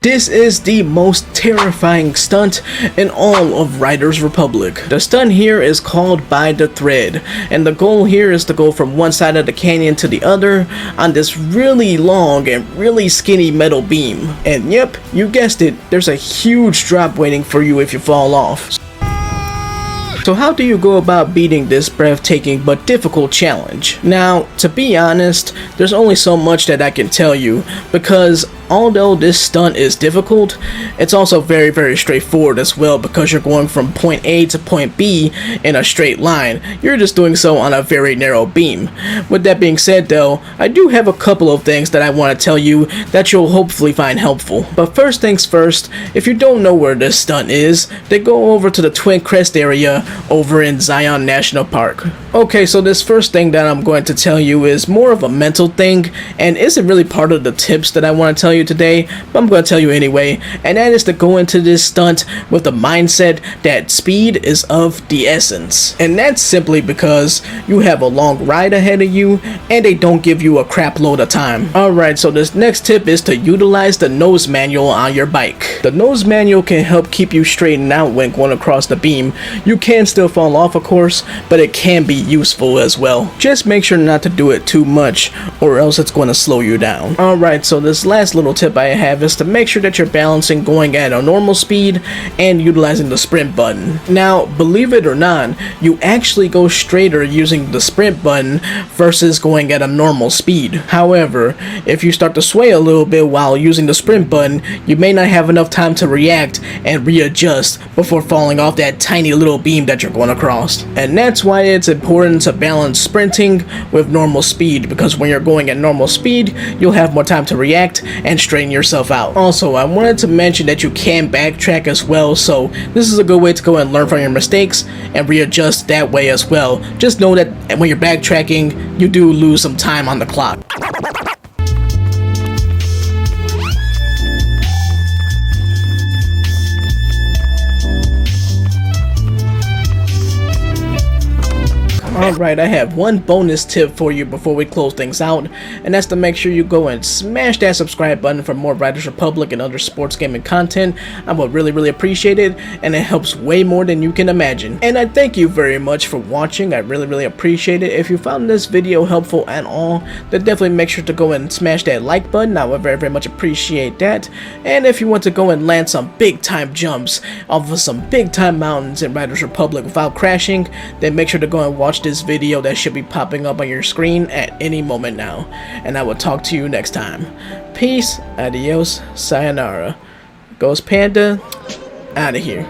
This is the most terrifying stunt in all of Riders Republic. The stunt here is called By the Thread, and the goal here is to go from one side of the canyon to the other on this really long and really skinny metal beam. And yep, you guessed it, there's a huge drop waiting for you if you fall off. So how do you go about beating this breathtaking but difficult challenge? Now, to be honest, there's only so much that I can tell you, because although this stunt is difficult, it's also very straightforward as well, because you're going from point A to point B in a straight line. You're just doing so on a very narrow beam. With that being said though, I do have a couple of things that I want to tell you that you'll hopefully find helpful. But first things first, if you don't know where this stunt is, then go over to the Twin Crest area over in Zion National Park. Okay, so this first thing that I'm going to tell you is more of a mental thing and isn't really part of the tips that I want to tell you today, but I'm going to tell you anyway, and that is to go into this stunt with the mindset that speed is of the essence. And that's simply because you have a long ride ahead of you and they don't give you a crap load of time. Alright, so this next tip is to utilize the nose manual on your bike. The nose manual can help keep you straightened out when going across the beam. You can still fall off, of course, but it can be useful as well. Just make sure not to do it too much or else it's going to slow you down. Alright, so this last little tip I have is to make sure that you're balancing going at a normal speed and utilizing the sprint button. Now, believe it or not, you actually go straighter using the sprint button versus going at a normal speed. However, if you start to sway a little bit while using the sprint button, you may not have enough time to react and readjust before falling off that tiny little beam that you're going across. And that's why it's important to balance sprinting with normal speed, because when you're going at normal speed, you'll have more time to react and straighten yourself out. Also, I wanted to mention that you can backtrack as well, so this is a good way to go and learn from your mistakes and readjust that way as well. Just know that when you're backtracking, you do lose some time on the clock. Alright, I have one bonus tip for you before we close things out, and that's to make sure you go and smash that subscribe button for more Riders Republic and other sports gaming content. I would really appreciate it, and it helps way more than you can imagine. And I thank you very much for watching. I really appreciate it. If you found this video helpful at all, then definitely make sure to go and smash that like button. I would very much appreciate that. And if you want to go and land some big time jumps off of some big time mountains in Riders Republic without crashing, then make sure to go and watch this video that should be popping up on your screen at any moment now. And I will talk to you next time. Peace, adios, sayonara. Ghost Panda, out of here.